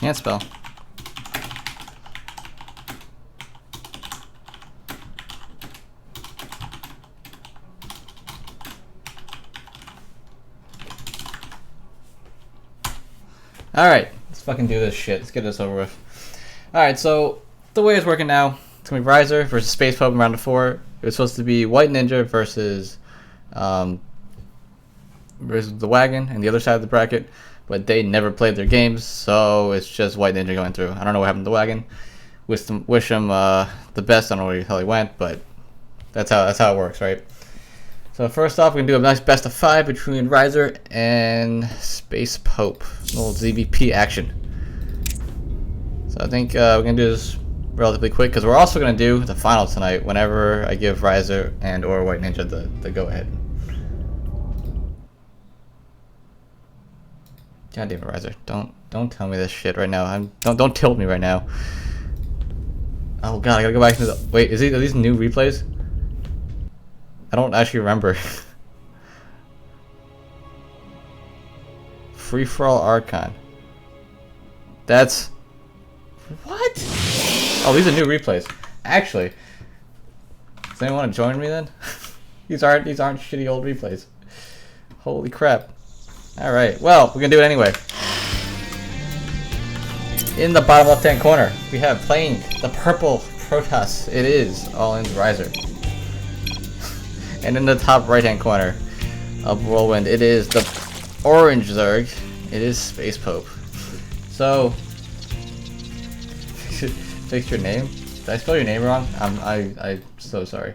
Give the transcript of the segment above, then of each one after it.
Can't spell. Alright, let's fucking do this shit. Let's get this over with. Alright, so the way it's working now, it's going to be Rhizer versus SpacePope in round of 4. It was supposed to be White Ninja versus the Wagon and the other side of the bracket, but they never played their games, so it's just White Ninja going through. I don't know what happened to the Wagon. Wish them the best. I don't know where the hell he went, but that's how it works, right? So first off, we're going to do a nice best of 5 between Rhizer and SpacePope. A little ZVP action. So I think we're going to do this relatively quick, because we're also going to do the final tonight whenever I give Rhizer and or White Ninja the go-ahead. God damn it, Rhizer. Don't tell me this shit right now. Don't tilt me right now. Oh god, I gotta go back to the... Wait, are these new replays? I don't actually remember. Free-for-all Archon. That's... What? Oh, these are new replays. Actually, does anyone want to join me then? These aren't shitty old replays. Holy crap. Alright, well, we're gonna do it anyway. In the bottom left-hand corner, we have playing the purple Protoss. It is All-In Rhizer. And in the top right-hand corner of Whirlwind, it is the orange Zerg. It is SpacePope. So, fix your name. Did I spell your name wrong? I'm so sorry.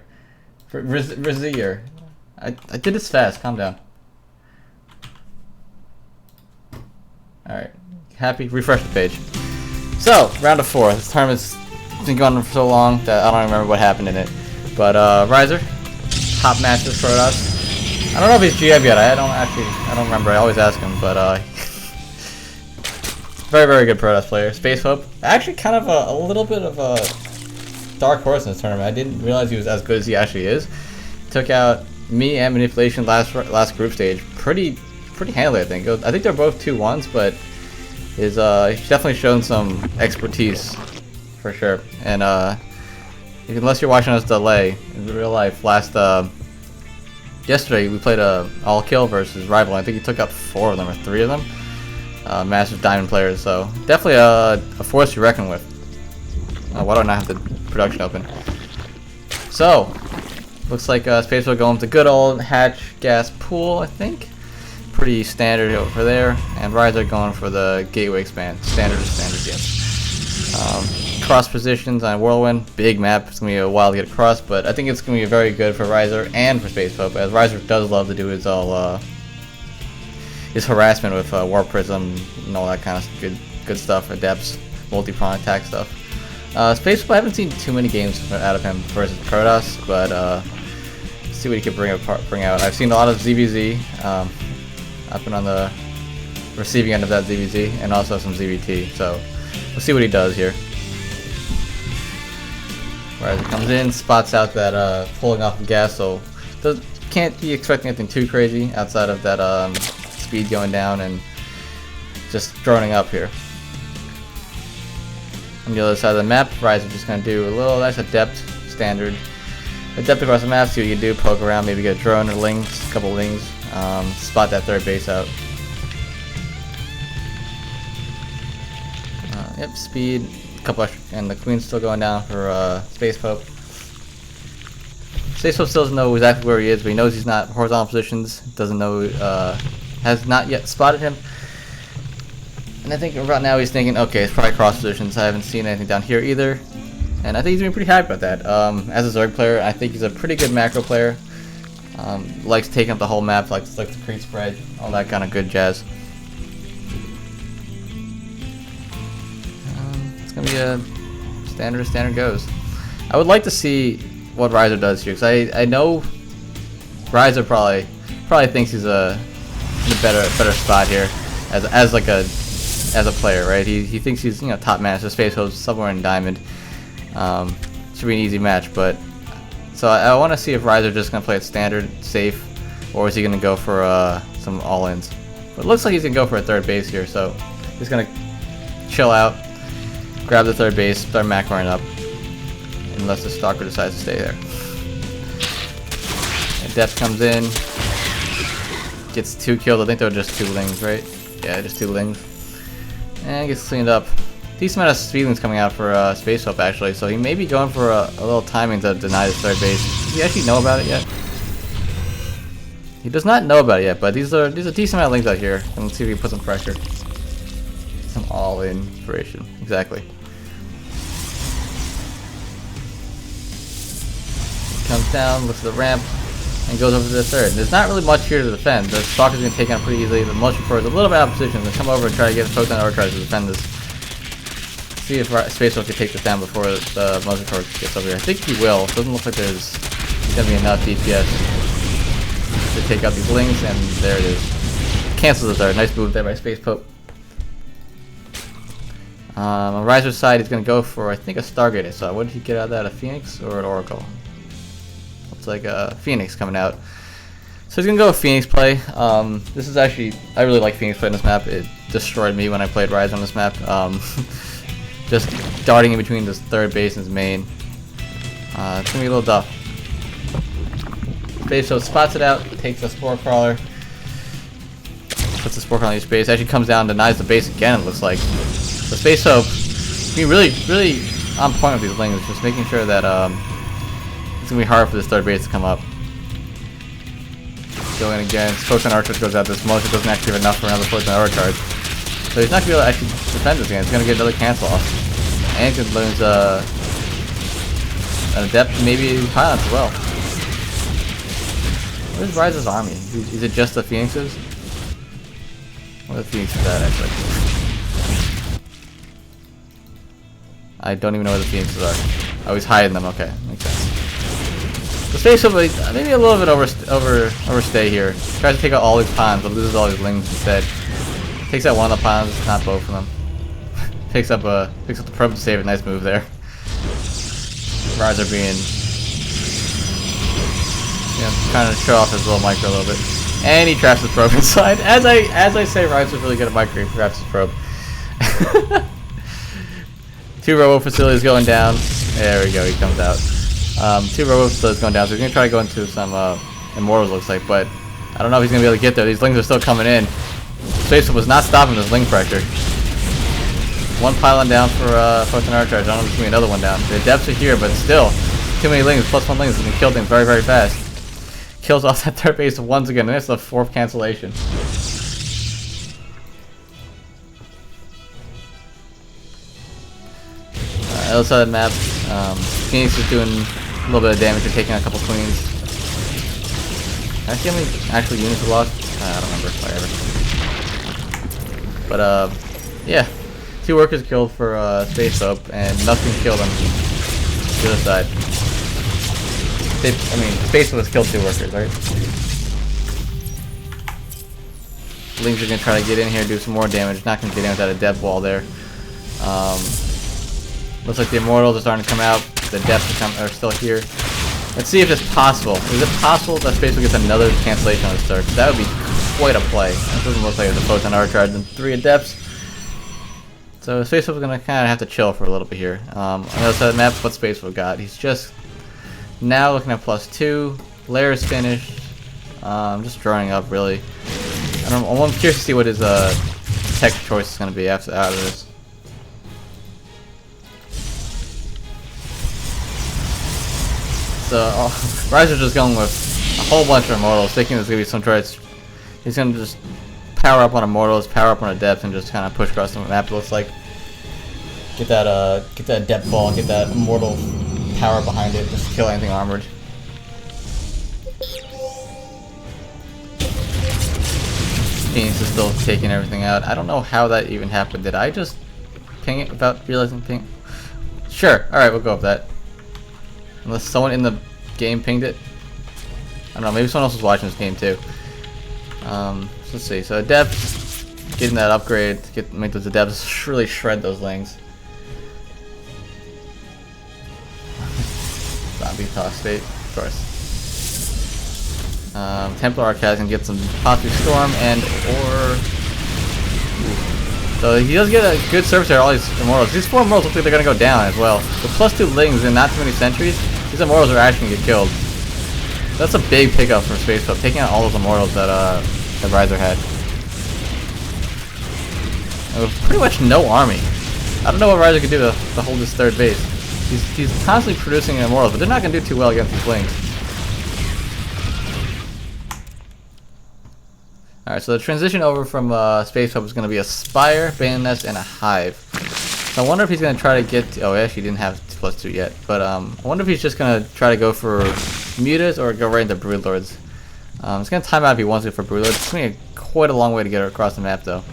Rhizer. I did this fast. Calm down. Alright. Happy? Refresh the page. So, round of 4. This tournament's been going on for so long that I don't remember what happened in it. But, Rhizer, top Masters Protoss. I don't know if he's GM yet. I don't remember. I always ask him, but, very, very good Protoss player. SpacePope, actually kind of a little bit of a dark horse in this tournament. I didn't realize he was as good as he actually is. Took out me and Manipulation last group stage pretty handily, I think. I think they're both 2-1s, but he's definitely shown some expertise for sure. And unless you're watching us delay in real life, yesterday we played a all kill versus rival. I think he took out 4 of them or 3 of them. Massive diamond players, so definitely a force to reckon with. Why don't I have the production open? So looks like Space will go into good old hatch gas pool, I think. Pretty standard over there, and Rhizer going for the gateway expand. Standard, yes. Cross positions on Whirlwind, big map. It's gonna be a while to get across, but I think it's gonna be very good for Rhizer and for SpacePope, as Rhizer does love to do his harassment with Warp Prism and all that kind of good stuff, adepts, multi-prong attack stuff. SpacePope, I haven't seen too many games out of him versus Protoss, but let's see what he can bring out. I've seen a lot of ZVZ. I've been on the receiving end of that ZVZ, and also some ZVT, so we'll see what he does here. Rhizer comes in, spots out that pulling off of gas, so can't be expecting anything too crazy outside of that speed going down and just droning up here. On the other side of the map, Rhizer just going to do a little nice adept standard. Adept across the map, see what you can do, poke around, maybe get a drone or lings, a couple lings. Spot that third base out. Yep, speed, a couple extra, and the queen's still going down for SpacePope. SpacePope still doesn't know exactly where he is, but he knows he's not horizontal positions. Doesn't know, has not yet spotted him. And I think right now he's thinking, okay, it's probably cross positions. I haven't seen anything down here either, and I think he's doing pretty happy about that. As a Zerg player, I think he's a pretty good macro player. Likes taking up the whole map, likes the creep spread, all that kind of good jazz. It's gonna be a standard goes. I would like to see what Rhizer does here, because I know Rhizer probably thinks he's in a better spot here as a player, right? He thinks he's top master, SpacePope somewhere in diamond. Should be an easy match, but. So I want to see if Rhizer just going to play it standard, safe, or is he going to go for some all-ins. But it looks like he's going to go for a third base here, so he's going to chill out, grab the third base, start macroing up, unless the stalker decides to stay there. And Depth comes in, gets 2 killed. I think they were just 2 lings, right? Yeah, just 2 lings. And gets cleaned up. Decent amount of speedlings coming out for SpacePope actually, so he may be going for a little timing to deny his third base. Does he actually know about it yet? He does not know about it yet, but these are a decent amount of lings out here. And let's see if we can put some pressure. Some all-in inspiration. Exactly. Comes down, looks at the ramp, and goes over to the third. There's not really much here to defend. The Stalker's going to take out pretty easily. The Motion Core is a little bit out of position. They come over and try to get a Photon Overcharge to defend this. See if SpacePope can take this down before the Motion Core gets over here. I think he will. It doesn't look like there's going to be enough DPS to take out these lings, and there it is. Cancels the third. Nice move there by SpacePope. On Rhizer's side, he's going to go for, I think, a Stargate. I saw. What did he get out of that? A Phoenix or an Oracle? Looks like a Phoenix coming out. So he's going to go with Phoenix play. This is actually, I really like Phoenix play on this map. It destroyed me when I played Rhizer on this map. Just darting in between this third base and his main. It's going to be a little tough. SpacePope spots it out, takes a Spore Crawler, puts the Spore Crawler in his base, actually comes down, denies the base again, it looks like. So SpacePope being really on point with these lings, just making sure that it's going to be hard for this third base to come up. Going again, Photon Overcharge goes out, this motion doesn't actually have enough for another Photon Overcharge. So he's not going to be able to actually defend this again, he's going to get another cancel off. And he could lose an Adept, maybe Pylons as well. Where's Rhizer's army? Is it just the Phoenixes? What are the Phoenixes at, actually? I don't even know where the Phoenixes are. Oh, he's hiding them. Okay, makes sense. The SpacePope maybe a little bit overstay here. Tries to take out all these pawns, but loses all these lings instead. Takes out one of the pawns, not both of them. picks up the probe to save it. Nice move there. Rhizer being, trying to show off his little micro a little bit, and he traps his probe inside. As I say, Rhizer's really good at micro. He traps his probe. 2 robo facilities going down. There we go. He comes out. 2 robo facilities going down. So he's gonna try to go into some immortals, looks like, but I don't know if he's gonna be able to get there. These lings are still coming in. SpacePope was not stopping this ling pressure. 1 pylon down for Photon Overcharge. I don't know if there's gonna be another one down. The depths are here, but still, too many lings. +1 lings is gonna kill things very fast. Kills off that third base once again, and it's the 4th cancellation. Other side of the map, Phoenix is doing a little bit of damage and taking a couple queens. Actually, how many actual units we lost? I don't remember. Whatever. But yeah, 2 workers killed for SpacePope, and nothing killed on the other side. SpacePope has killed 2 workers, right? Lings are gonna try to get in here, do some more damage. Not gonna get in without a depth wall there. Looks like the Immortals are starting to come out. The depths are still here. Let's see if it's possible. Is it possible that SpacePope gets another cancellation on the start? That would be quite a play. It doesn't look like it's a Photon Overcharge and 3 Adepts. So SpacePope's gonna kind of have to chill for a little bit here. On the other side of the map, what SpacePope got? He's just now looking at +2. Lair is finished. Just drawing up really. I'm curious to see what his tech choice is gonna be out of this. So Rhizer's just going with a whole bunch of Immortals, thinking there's gonna be some droids. He's gonna just power up on Immortals, power up on Adepts, and just kind of push across the map. It looks like get that Adept ball, get that Immortal power behind it, just kill anything armored. Phoenix is still taking everything out. I don't know how that even happened. Did I just ping it without realizing ping? Sure. All right, we'll go with that. Unless someone in the game pinged it. I don't know, maybe someone else was watching this game too. So let's see. So Adepts, getting that upgrade to make those Adepts really shred those lings. Zombie toss state, of course. Templar Arcade can get some possibly Storm and or So he does get a good service here, all these Immortals. These 4 Immortals look like they're going to go down as well. With +2 Lings and not too many sentries, these Immortals are actually going to get killed. That's a big pickup for SpacePope, taking out all those Immortals that Rhizer had. With pretty much no army. I don't know what Rhizer could do to hold this 3rd base. He's constantly producing Immortals, but they're not going to do too well against these Lings. Alright, so the transition over from SpacePope is going to be a Spire, Bandit Nest, and a Hive. So I wonder if he's going to try to get... oh, he actually didn't have +2 yet. But I wonder if he's just going to try to go for Mutas or go right into Broodlords. It's going to time out if he wants to for Broodlords. It's going to be quite a long way to get across the map, though.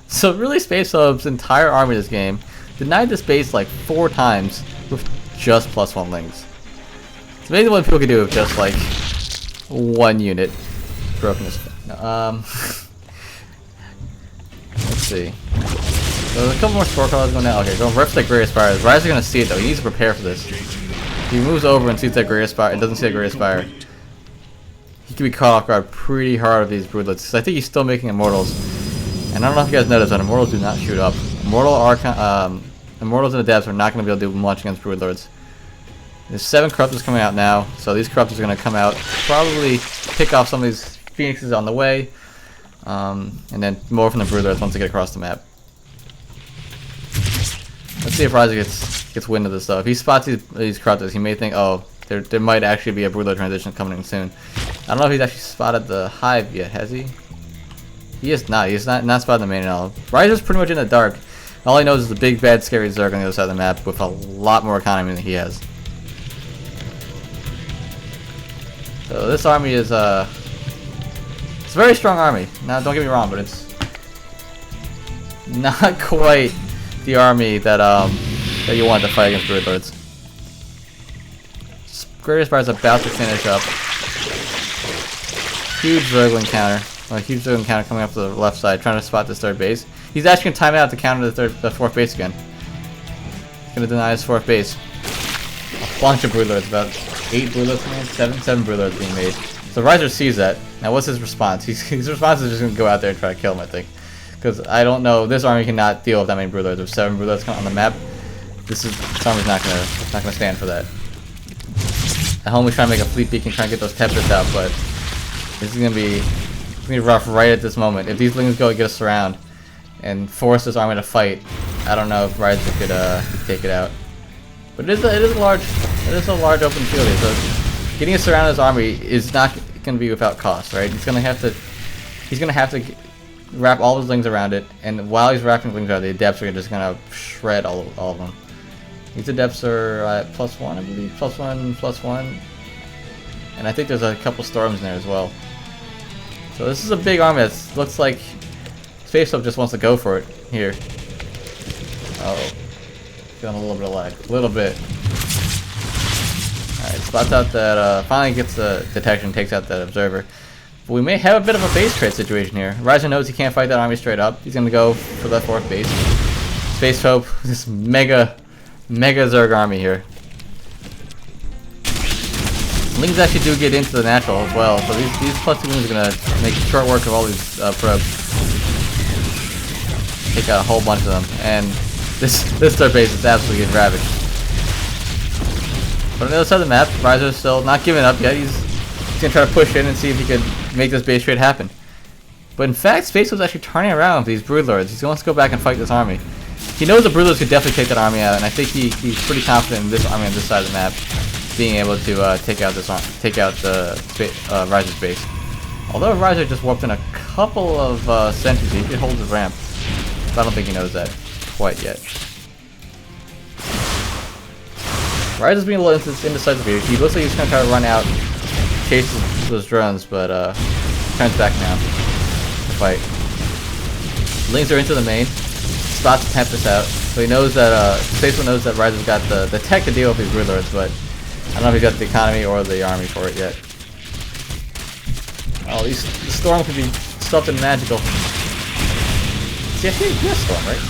So really, SpacePope's entire army this game denied this base like 4 times with just +1 Lings. It's amazing what people can do with just like 1 unit. Broken this. Let's see. So there's a couple more spore colors going down. Okay, going right for the Greater Spire. Rhizer gonna see it though. He needs to prepare for this. He moves over and sees that Greater Spire. It doesn't see that Greater Spire. He could be caught off guard pretty hard with these Broodlets. So I think he's still making Immortals. And I don't know if you guys noticed, but Immortals do not shoot up. Immortals and Adepts are not going to be able to do much against Broodlords. There's 7 Corruptors coming out now, so these Corruptors are going to come out, probably pick off some of these Phoenixes on the way, and then more from the Broodlords once they get across the map. Let's see if Rhizer gets wind of this stuff. If he spots these Corruptors, he may think, oh, there might actually be a Broodlord transition coming in soon. I don't know if he's actually spotted the Hive yet, has he? He is not. He's not spotted the main at all. Rhizer's pretty much in the dark. All he knows is the big, bad, scary Zerg on the other side of the map with a lot more economy than he has. So this army is it's a very strong army. Now, don't get me wrong, but it's not quite the army that that you want to fight against Broodlords. Greater Spire is about to finish up. Huge Zergling counter. A huge Zergling counter coming up to the left side, trying to spot this 3rd base. He's actually going to time it out to counter the 4th base again. He's going to deny his 4th base. A bunch of Broodlords, about 8 Broodlords coming in, 7 Broodlords being made. So Rhizer sees that. Now what's his response? His response is just going to go out there and try to kill him, I think. Because I don't know, this army cannot deal with that many Broodlords. There's 7 Broodlords on the map. This army's not going to stand for that. At home we try to make a fleet beacon, try and get those Tempests out, but this is going to be rough right at this moment. If these Lings go get a surround and force this army to fight, I don't know if Rhizer could take it out. But it is a large open field here. So getting a surround of this army is not going to be without cost, right? He's going to have to wrap all his Lings around it, and while he's wrapping Lings around it, the Adepts are just going to shred all of them. These Adepts are at +1, I believe, +1, and I think there's a couple Storms in there as well. So this is a big army that looks like SpacePope just wants to go for it here. Oh, feeling a little bit of lag, a little bit. All right, spots out that finally gets the detection, takes out that observer. But we may have a bit of a base trade situation here. Rhizer knows he can't fight that army straight up. He's gonna go for that 4th base. SpacePope, this mega Zerg army here. Lings actually do get into the natural as well, so these +2 Lings are going to make short work of all these probes. Take out a whole bunch of them, and this 3rd base is absolutely getting ravaged. But on the other side of the map, Rhizer's still not giving up yet. He's going to try to push in and see if he can make this base trade happen. But in fact, SpacePope's actually turning around with these Broodlords. He wants to go back and fight this army. He knows the Broodlords could definitely take that army out, and I think he's pretty confident in this army on this side of the map being able to take out the Rhizer's base. Although Rhizer just warped in a couple of sentries, he could hold his ramp. But I don't think he knows that quite yet. Rhizer's being a little indecisive here. He looks like he's going to try to run out, chase those drones, but turns back now to fight. Lings are into the main, spots the Tempest out, so he knows that SpacePope knows that Rhizer's got the tech to deal with these Broodlords, but I don't know if he's got the economy or the army for it yet. Oh, the Storm could be something magical. See, he has Storm, right?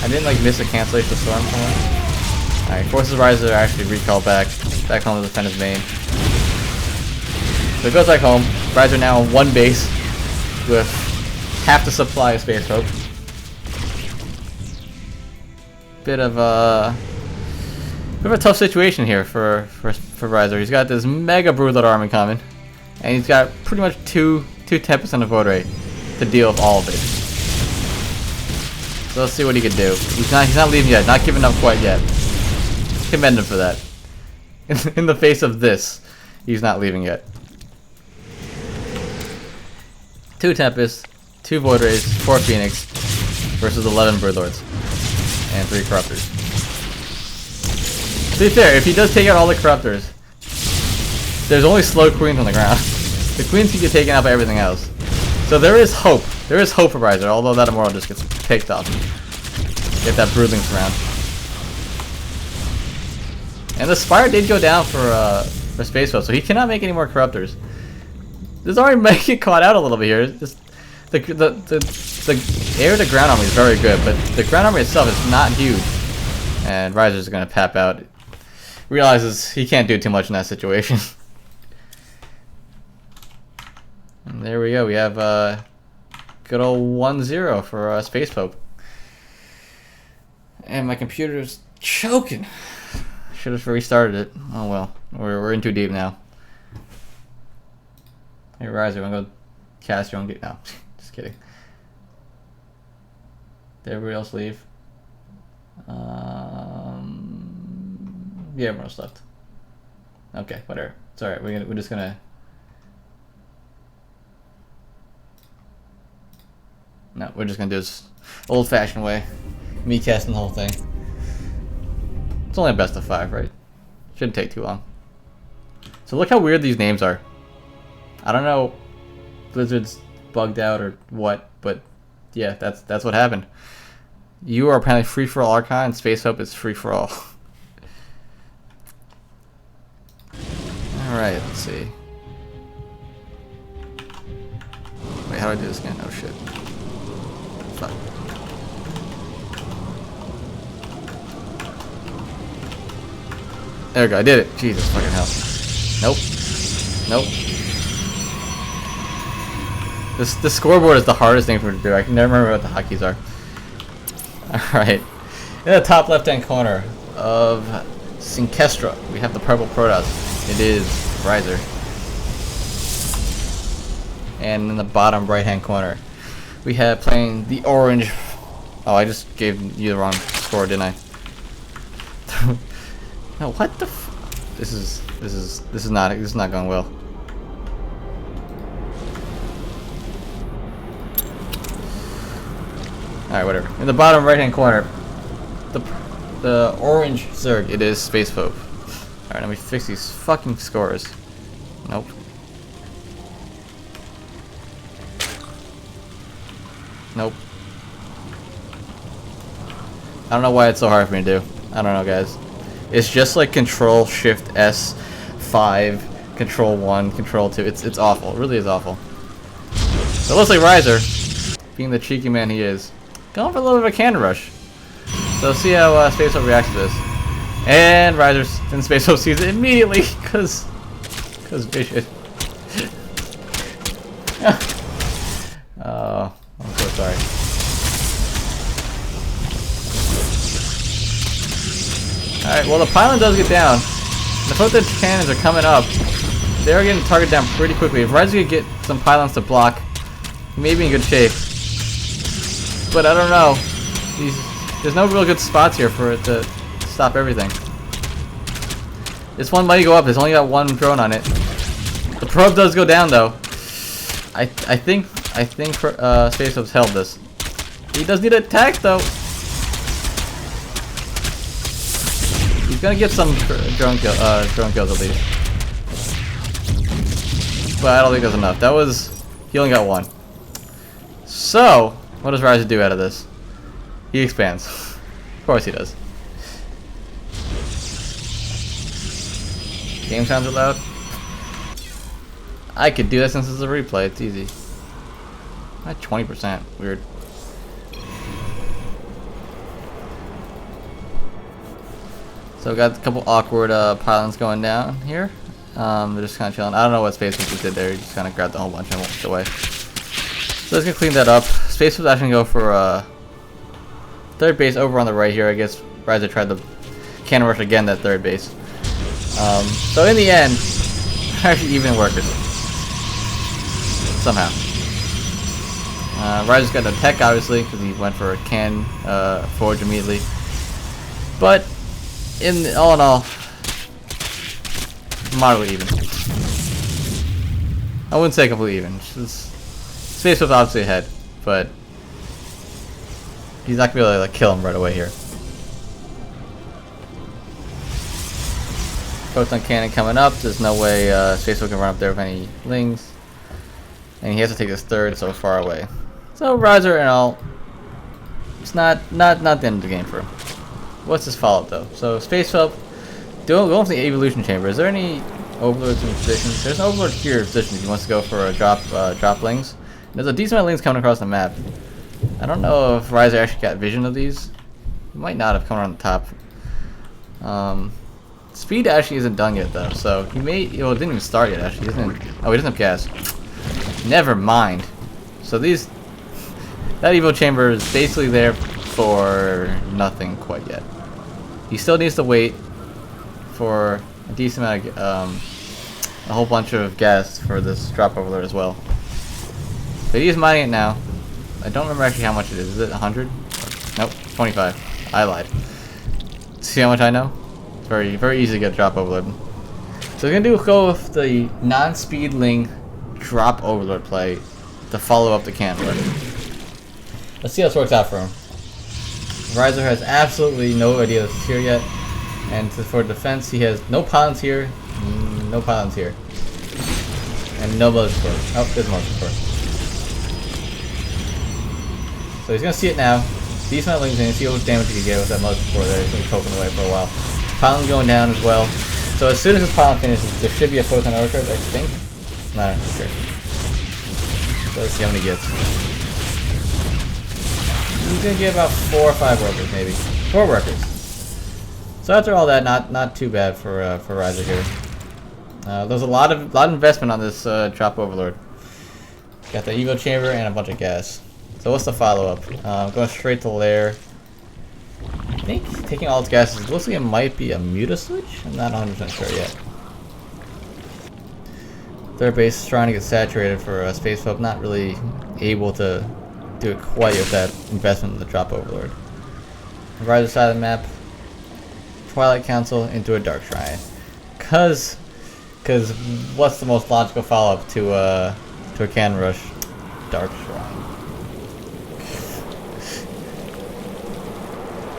I didn't like miss a cancellation of Storm somewhere. Alright, forces Rhizer to actually recall back home to defend his main. So it goes back home. Rhizer now on one base with half the supply of SpacePope. Bit of a tough situation here for Rhizer. He's got this mega broodlord army coming, and he's got pretty much two Tempest and a vote rate to deal with all of it. So let's see what he can do. He's not leaving yet, not giving up quite yet. Commend him for that. In the face of this, he's not leaving yet. 2 Tempests, 2 Void Rays, 4 Phoenix versus 11 Broodlords and 3 Corruptors. To be fair, if he does take out all the Corruptors, there's only slow Queens on the ground. The Queens can get taken out by everything else. So there is hope. There is hope for Rhizer, although that Immortal just gets picked off. Get that Broodlings around. And the Spire did go down for SpacePope, so he cannot make any more Corruptors. This already might get caught out a little bit here. Just, the air to ground army is very good, but the ground army itself is not huge. And Rhizer's going to tap out. Realizes he can't do too much in that situation. And there we go. We have good old 1-0 for SpacePope. And my computer's choking. Should have restarted it. Oh well. We're in too deep now. Hey Rhizer, wanna go cast your own game? No, just kidding. Did everybody else leave? Yeah, everyone else left. Okay, whatever. It's alright, we're just gonna... No, we're just gonna do this old-fashioned way. Me casting the whole thing. It's only a best of 5, right? Shouldn't take too long. So look how weird these names are. I don't know if Blizzard's bugged out or what, but yeah, that's what happened. You are apparently free for all Archon, and SpacePope is free for all. Alright, let's see. Wait, how do I do this again? Oh shit. Fuck. There we go, I did it. Jesus fucking hell. Nope. Nope. This scoreboard is the hardest thing for me to do. I can never remember what the hotkeys are. Alright. In the top left hand corner of Synkestra, we have the purple Protoss. It is Rhizer. And in the bottom right hand corner, we have playing the orange. Oh, I just gave you the wrong score, didn't I? No, what the f... This is not going well. Alright, whatever. In the bottom right hand corner, the orange Zerg, it is SpacePope. Alright, let me fix these fucking scores. Nope. Nope. I don't know why it's so hard for me to do. I don't know, guys. It's just like Control Shift S 5, Control 1, Control 2. It's awful. It really is awful. So it looks like Rhizer, being the cheeky man he is, going for a little bit of a cannon rush. So see how SpacePope reacts to this. And Rhizer and SpacePope sees it immediately because Vision. Oh, I'm so sorry. Alright, well the pylon does get down. The photon cannons are coming up. They are getting the target down pretty quickly. If Rhizer could get some pylons to block, he may be in good shape. But I don't know. There's no real good spots here for it to stop everything. This one might go up. There's only got one drone on it. The probe does go down though. I think SpacePope's held this. He does need to attack though. He's gonna get some drone kills at least. But I don't think that's enough. He only got one. So, what does Rhizer do out of this? He expands. Of course he does. Game sounds are loud. I could do that since it's a replay. It's easy. At 20%. Weird. So we got a couple awkward pylons going down here. They're just kind of chilling. I don't know what SpacePope just did there. He just kind of grabbed a whole bunch and walked away. So let's gonna clean that up. SpacePope's actually gonna go for third base over on the right here. I guess Rhizer tried the cannon rush again at third base. So in the end, actually even workers somehow. Rhizer's got no tech obviously because he went for a can forge immediately. But all in all, moderately even. I wouldn't say completely even. SpacePope's obviously ahead, but he's not gonna be able to like kill him right away here. Photon cannon coming up. There's no way SpacePope can run up there with any lings, and he has to take this third so far away. So Rhizer and all, it's not the end of the game for him. What's his follow-up though? So SpacePope going for the evolution chamber. Is there any overlords in position? There's an overlord here in position if he wants to go for a drop lings. There's a decent amount of lings coming across the map. I don't know if Rhizer actually got vision of these. He might not have come around the top. Speed actually isn't done yet though, so he may. Well, it didn't even start yet actually. He doesn't have gas. Never mind. So that evo chamber is basically there for nothing quite yet. He still needs to wait for a decent amount of a whole bunch of gas for this drop overload as well. But he's mining it now. I don't remember actually how much it is. Is it 100? Nope, 25. I lied. See how much I know? It's very, very easy to get drop overload. So we're gonna go with the non-speed ling drop overload play to follow up the cannon rush. Let's see how this works out for him. Rhizer has absolutely no idea this is here yet, and for defense he has no pylons here, and no motor support. Oh, there's motor support. So he's gonna see it now. Decent amount of lings in, see how much damage he can get with that motor support there. He's gonna be poking away for a while. Pylon going down as well. So as soon as this pylon finishes, there should be a photon overcharge, I think. Not sure. So let's see how many he gets. He's gonna get about 4 or 5 workers, maybe 4 workers. So after all that, not too bad for Rhizer here. There's a lot of investment on this drop overlord. Got the evo chamber and a bunch of gas. So what's the follow up? Going straight to lair. I think taking all its gases. It looks like it might be a muta switch. I'm not 100% sure yet. Third base is trying to get saturated for SpacePope. Not really able to do it quite with that investment in the drop overlord. Rhizer side of the map, Twilight Council into a Dark Shrine. Cause what's the most logical follow-up to a cannon rush? Dark Shrine.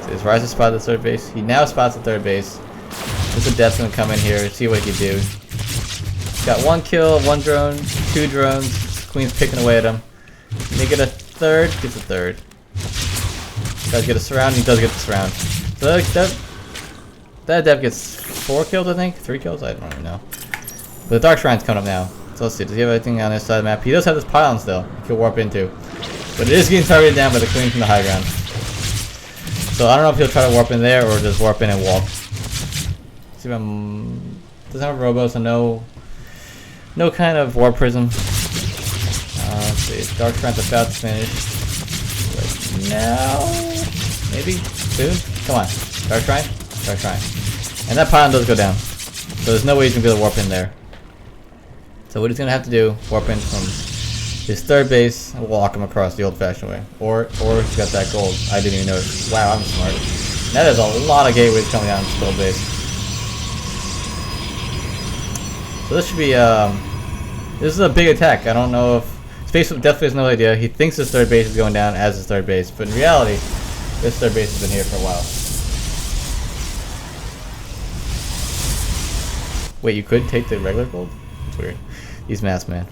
So is Rhizer spotted the third base? He now spots the third base. This is Death's gonna come in here, see what he can do. He's got 1 kill, 1 drone, 2 drones. Queen's picking away at him. They get a third, gets a third. Does get a surround, he does get the surround. So that dev gets 4 kills, I think? 3 kills? I don't even know. But the Dark Shrine's coming up now. So let's see, does he have anything on this side of the map? He does have this pylon still, he can warp into. But it is getting targeted down by the Queen from the high ground. So I don't know if he'll try to warp in there or just warp in and walk. See if I'm... doesn't have a robo, so no kind of warp prism. Let's see, Dark Shrine's about to finish. Like now? Maybe? Soon? Come on. Dark Shrine? Dark Shrine. And that pylon does go down. So there's no way he's going to be able to warp in there. So what he's going to have to do, warp in from his third base and walk him across the old-fashioned way. Or he's got that gold. I didn't even notice. Wow, I'm smart. Now there's a lot of gateways coming down this gold base. So this should be, this is a big attack. I don't know if... SpacePope definitely has no idea. He thinks his third base is going down as his third base. But in reality, this third base has been here for a while. Wait, you could take the regular gold? That's weird. These maps, man.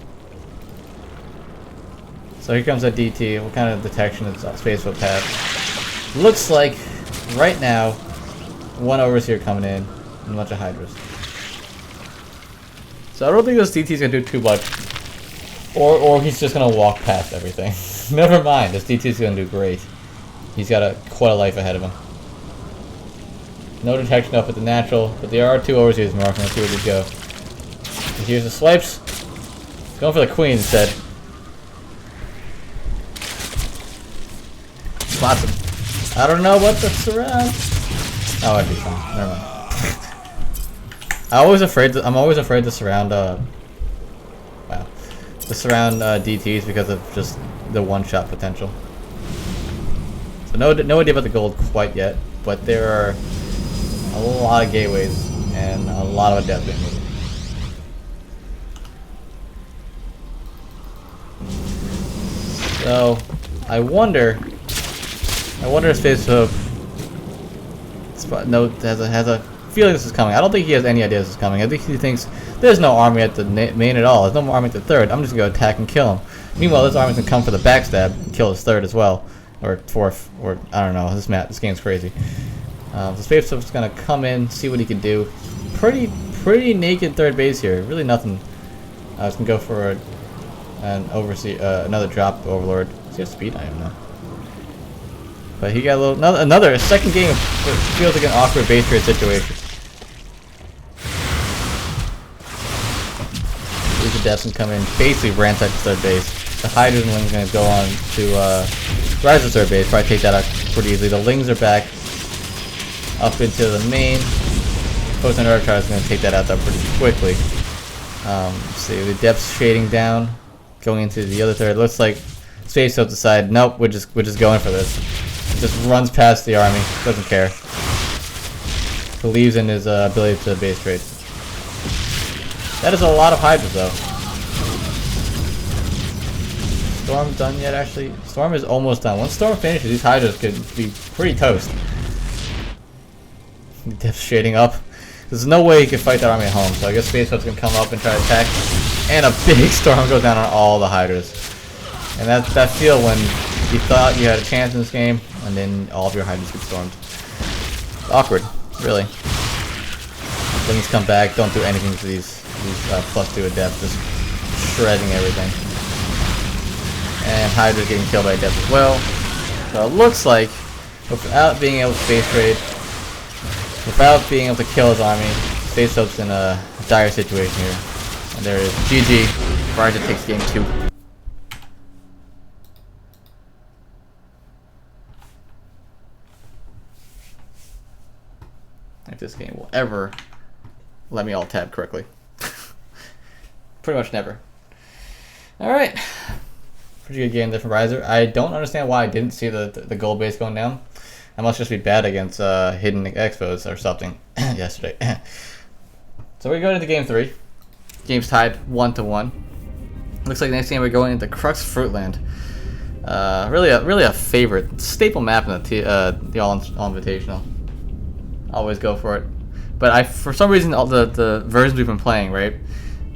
So here comes that DT. What kind of detection does SpacePope have? Looks like, right now, 1 overseer coming in and a bunch of Hydras. So I don't think this DT is going to do too much. Or he's just going to walk past everything. Never mind, this DT is going to do great. He's got quite a life ahead of him. No detection up at the natural, but there are 2 overseers marking. Let's see where they go. Here's the swipes. Going for the queen instead. Spots him. I don't know what the surround. Oh, I'd be fine. Never mind. I'm always afraid to surround. Wow. To surround DTs because of just the one-shot potential. So no idea about the gold quite yet, but there are a lot of gateways and a lot of adept being moved. So I wonder if SpacePope has a feeling this is coming. I don't think he has any idea this is coming. I think he thinks there's no army at the main at all. There's no army at the third. I'm just gonna attack and kill him. Meanwhile, this army's gonna come for the backstab and kill his third as well, or fourth, or I don't know. This game's crazy. So SpacePope's gonna come in, see what he can do. Pretty naked third base here. Really nothing. I was gonna go for another drop overlord. Does he have speed? I don't know. But he got a little another second game. Feels like an awkward base trade situation. These adepts can come in, basically ransack the third base. The hydrogen wing is going to go on to Rhizer's third base. Probably take that out pretty easily. The Lings are back up into the main. Post and Archer is going to take that out there pretty quickly. See the depths shading down, going into the other third. Looks like SpacePope decided, nope, we're just going for this. Just runs past the army, doesn't care. Believes in his ability to base trade. That is a lot of Hydras though. Storm done yet actually? Storm is almost done. Once Storm finishes, these Hydras could be pretty toast. Depth shading up. There's no way he could fight that army at home, so I guess SpacePope's gonna come up and try to attack. And a big storm goes down on all the Hydras. And that's that feel when you thought you had a chance in this game, and then all of your Hydras get stormed. Awkward, really. Things come back, don't do anything to these +2 adept, just shredding everything. And Hydra getting killed by adept as well. So it looks like, without being able to space trade, without being able to kill his army, SpacePope's in a dire situation here. And there is GG. Rhizer takes game 2. If this game will ever let me alt tab correctly. Pretty much never. Alright. Pretty good game there from Rhizer. I don't understand why I didn't see the gold base going down. I must just be bad against hidden expos or something yesterday. So we're going into game 3. Game's tied 1-1. Looks like the next game we're going into Crux Fruitland. Really a favorite staple map in the All-Invitational. Always go for it. But for some reason, all the versions we've been playing, right,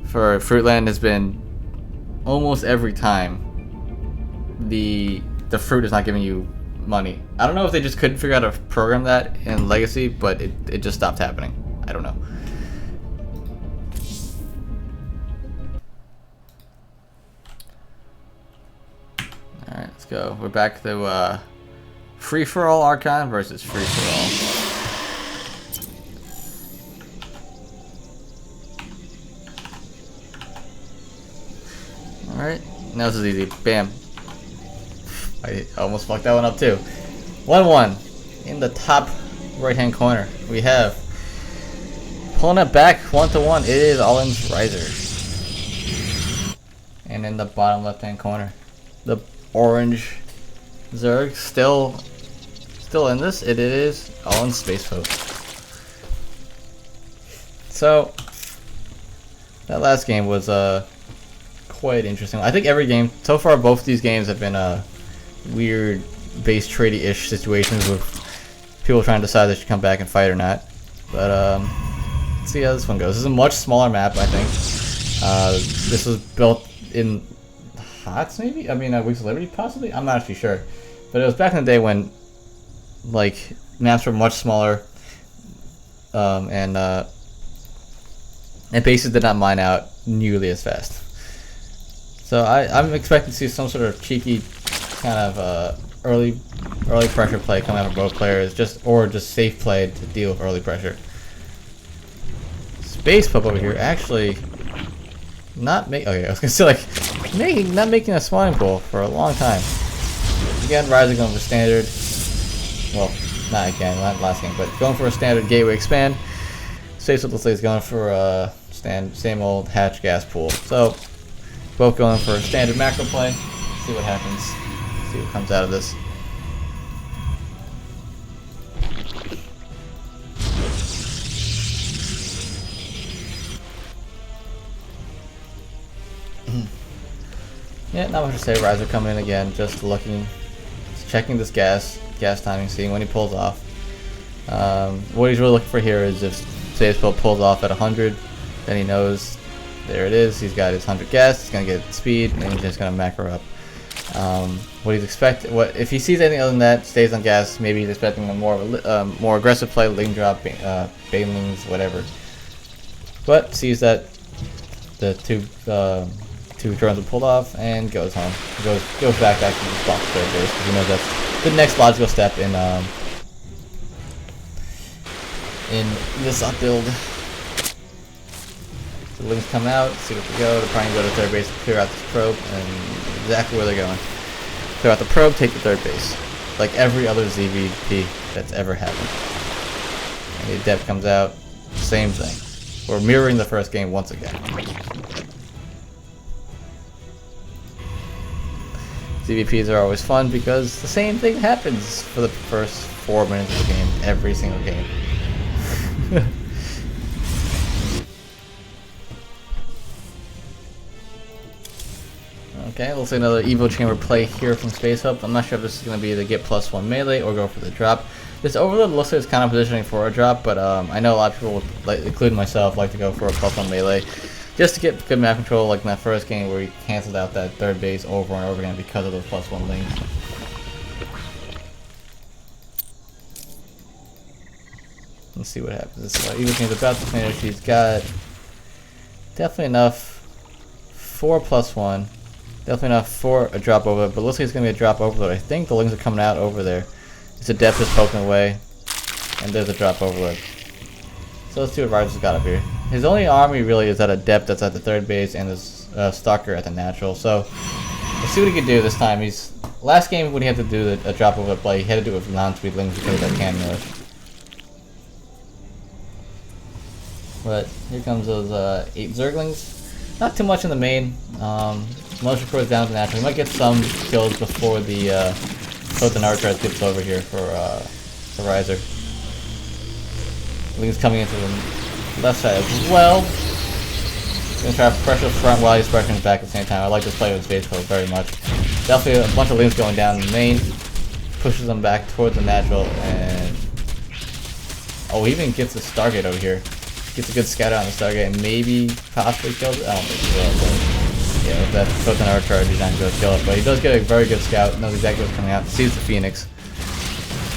for Fruitland has been almost every time the fruit is not giving you money. I don't know if they just couldn't figure out how to program that in Legacy, but it just stopped happening. I don't know. Alright, let's go. We're back to Free-for-All Archon versus Free-for-All. Alright, now this is easy. Bam. I almost fucked that one up too. 1-1. In the top right hand corner, we have pulling it back 1-1. It is All-In's Rhizer. And in the bottom left hand corner, the orange Zerg still in this. It is All-In's SpacePope. So that last game was quite interesting. I think every game so far, both these games have been weird base tradey-ish situations with people trying to decide they should come back and fight or not. But let's see how this one goes. This is a much smaller map, I think. This was built in HOTS, maybe? I mean, Weeks of Liberty, possibly? I'm not actually sure. But it was back in the day when, like, maps were much smaller, and bases did not mine out nearly as fast. So I'm expecting to see some sort of cheeky kind of early pressure play coming out of both players, or just safe play to deal with early pressure. SpacePope over here actually not make. Okay, I was gonna say like not making a spawning pool for a long time. Again, Rhizer going for standard. Well, not again, not last game, but going for a standard gateway expand. SpacePope looks like he's going for a same old hatch gas pool. So both going for a standard macro play. See what happens. See what comes out of this. Yeah, not much to say. Rhizer coming in again, just looking, just checking this gas timing, seeing when he pulls off. What he's really looking for here is if SpacePope pulls off at 100, then he knows there it is. He's got his 100 gas. He's gonna get speed, and he's just gonna macro up. What he's expecting, if he sees anything other than that, stays on gas. Maybe he's expecting a more aggressive play, ling drop, banelings, whatever. But sees that the two drones are pulled off and goes home. Goes back actually to the spot third base because he knows that's the next logical step in this up build. So the Lings come out, see what they go. They're probably gonna go to third base, clear out this probe, and exactly where they're going. Clear out the probe, take the third base, like every other ZVP that's ever happened. And the Adept comes out, same thing. We're mirroring the first game once again. CVPs are always fun because the same thing happens for the first 4 minutes of the game, every single game. Okay, looks like another Evo Chamber play here from SpacePope. I'm not sure if this is going to be the get +1 melee or go for the drop. This Overload looks like it's kind of positioning for a drop, but I know a lot of people, including myself, like to go for a +1 melee. Just to get good map control, like in that first game where he canceled out that third base over and over again because of those +1 Lings. Let's see what happens. Evo Chamber's about to finish. He's got definitely enough for +1. Definitely enough for a drop over, but looks like it's going to be a drop overload. I think the Lings are coming out over there. It's a Adept just poking away, and there's a drop overload. So let's see what Rhizer's got up here. His only army really is that Adept that's at the third base and this Stalker at the natural. So let's see what he can do this time. Last game when he had to do a drop over play, he had to do it with non-speed Lings because of that cannon rush. But here comes those 8 Zerglings. Not too much in the main. Motion Pro is down to natural. He might get some kills before the Proton Archer gets over here for Rhizer. Ling's coming into the left side as well. He's gonna try to pressure the front while he's pressuring his back at the same time. I like this play with SpacePope very much. Definitely a bunch of Lings going down in the main. Pushes them back towards the natural and he even gets the Stargate over here. Gets a good scout out on the Stargate and maybe possibly kills it. I don't think he will, but yeah, with that Proton Archer charge, he's not going to kill it. But he does get a very good scout, knows exactly what's coming out, sees the Phoenix.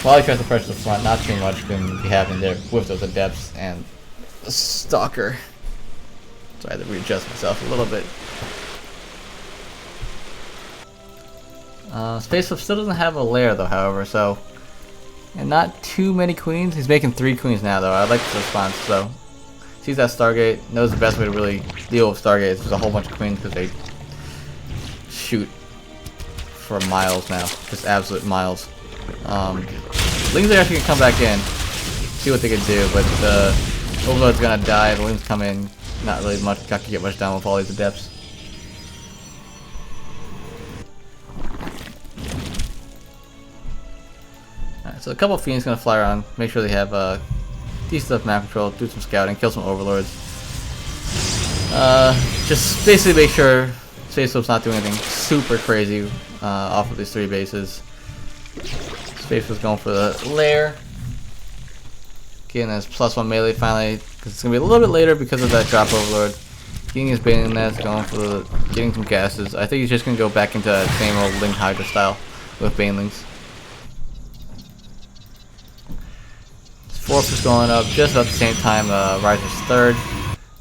While he tries to pressure the front, not too much can be happening there with those Adepts and the Stalker. So I had to readjust myself a little bit. SpacePope still doesn't have a lair though, however, so. And not too many queens. He's making 3 queens now though. I like the response, so. Sees that Stargate, knows the best way to really deal with Stargate is there's a whole bunch of queens because they shoot for miles now. Just absolute miles. Lings are actually gonna come back in, see what they can do, but the Overload's gonna die, the Lings come in, not really much, not gonna get much done with all these Adepts. Alright, so a couple of Fiends gonna fly around, make sure they have decent enough map control, do some scouting, kill some Overlords. Just basically make sure SpacePope's not doing anything super crazy off of these 3 bases. SpacePope's going for the lair. Getting his +1 melee finally, because it's going to be a little bit later because of that drop Overlord. Getting his Baiting Nest, going for getting some gases. I think he's just going to go back into that same old Ling Hydra style with Banelings. 4th is going up just about the same time Rhizer's 3rd.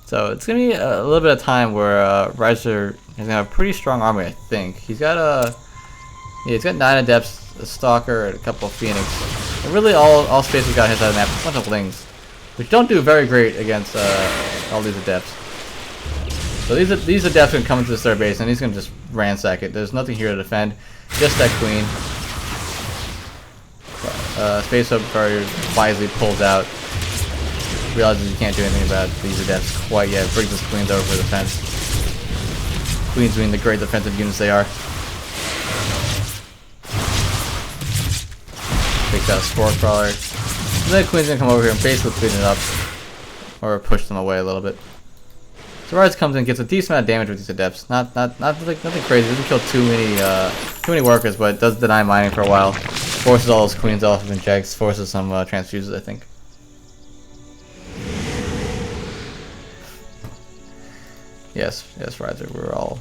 So it's going to be a little bit of time where Rhizer is going to have a pretty strong army, I think. He's got he's got 9 Adepts, a Stalker, and a couple of Phoenix. And really all SpacePope got his out of the map is a bunch of Lings, which don't do very great against all these Adepts. So these adepts gonna come into the third base and he's gonna just ransack it. There's nothing here to defend, just that queen. SpacePope very wisely pulls out, realizes he can't do anything about these adepts quite yet. Brings his queens over for defense. Queens being the great defensive units they are. Takes out a Spore Crawler. And then the queen's gonna come over here and basically clean it up, or push them away a little bit. So Rhizer comes in and gets a decent amount of damage with these adepts. Nothing crazy. Doesn't kill too many workers, but it does deny mining for a while. Forces all those queens off of injects. Forces some transfuses, I think. Yes, Rhizer. We're all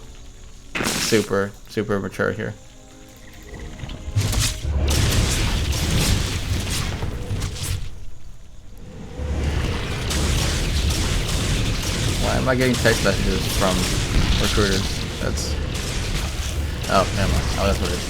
super mature here. Why am I getting text messages from recruiters? That's... Oh, never mind. Oh, that's what it is.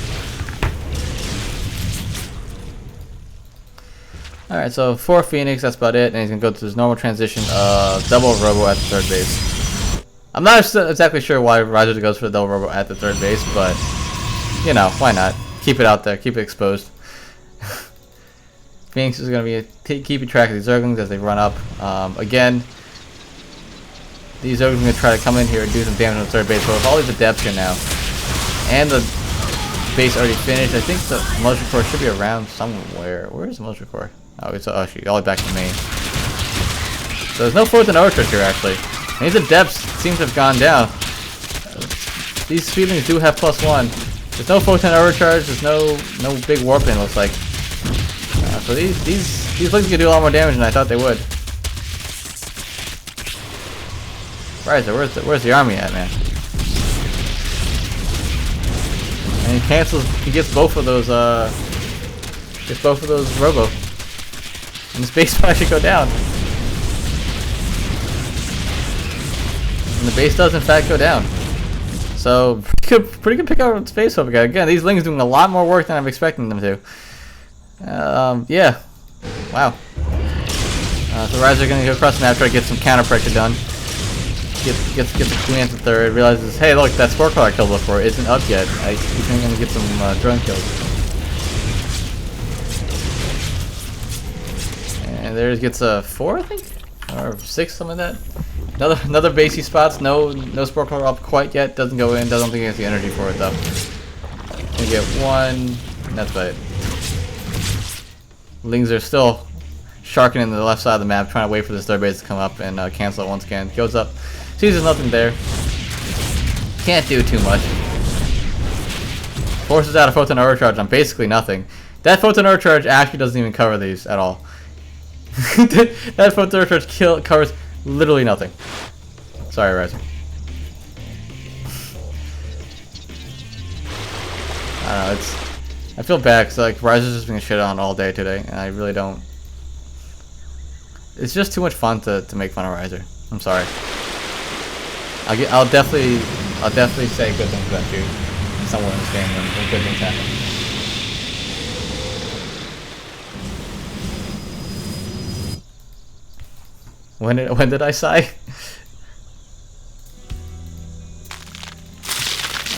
Alright, so 4 Phoenix, that's about it. And he's going to go to his normal transition of double Robo at the third base. I'm not exactly sure why Rhizer goes for the double Robo at the third base, but, you know, why not? Keep it out there. Keep it exposed. Phoenix is going to be keeping track of these Zerglings as they run up. Again... These Zerglings are going to try to come in here and do some damage on the third base. So with all these adepts here now, and the base already finished, I think the Motion Core should be around somewhere. Where is the Motion Core? Oh, it's actually all the way back to main. So there's no fourth and overcharge here actually. And these adepts seem to have gone down. These feelings do have +1. There's no fourth and overcharge. There's no big warp in. Looks like. So these looks can do a lot more damage than I thought they would. Rhizer, where's the army at, man? And he cancels. He gets both of those. Robo. And the space bar should go down. And the base does in fact go down. So pretty good pick out with SpacePope again. Again, these Lings doing a lot more work than I'm expecting them to. Yeah. Wow. So Rhizer gonna go across the map, try to get some counter pressure done. Gets the queen at the third, realizes, hey look, that Spore Crawler I killed before isn't up yet. He's gonna get some drone kills. And there gets a 4, I think? Or 6, something like that. Another basey spots, no Spore Crawler up quite yet, doesn't go in, doesn't think he has the energy for it though. Gonna get 1, and that's about it. Lings are still sharking in the left side of the map, trying to wait for this third base to come up and cancel it once again. Goes up. Sees there's nothing there. Can't do too much. Forces out a Photon Overcharge on basically nothing. That Photon Overcharge actually doesn't even cover these at all. That Photon Overcharge covers literally nothing. Sorry, Rhizer. I don't know, I feel bad because like Rhizer's just being shit on all day today, and I really don't. It's just too much fun to make fun of Rhizer. I'm sorry. I'll definitely say good things about you somewhere in this game when good things happen. When did I sigh?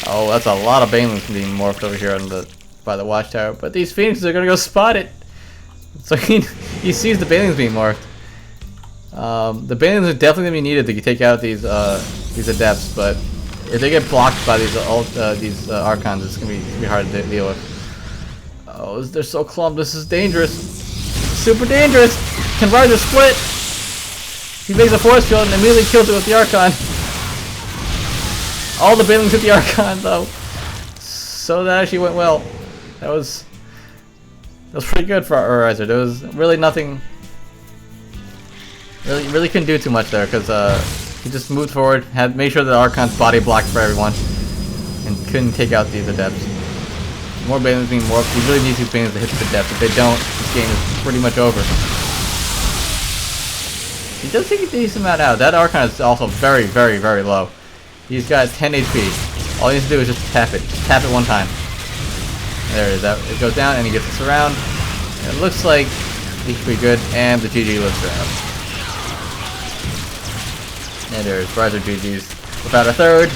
Oh, that's a lot of Banelings being morphed over here by the watchtower. But these Phoenixes are gonna go spot it. So he sees the Banelings being morphed. The Banelings are definitely gonna be needed to take out these adepts, but if they get blocked by these Archons, it's gonna be hard to deal with. Oh, they're so clumped. This is dangerous. Super dangerous. Can Rhizer split? He makes a force field and immediately kills it with the Archon. All the Banelings hit the Archon though, so that actually went well. That was pretty good for our Rhizer. There was really nothing. Really couldn't do too much there because he just moved forward, made sure that Archon's body blocked for everyone, and couldn't take out these adepts. More Banelings being warped. He really needs these Banelings to hit the adepts. If they don't, this game is pretty much over. He does take a decent amount out. That Archon is also very low. He's got 10 HP. All he needs to do is just tap it. Just tap it one time. There it is. It goes down and he gets us around. And it looks like he should be good. And the GG lifts around. And there's Rhizer GG's. Without a third,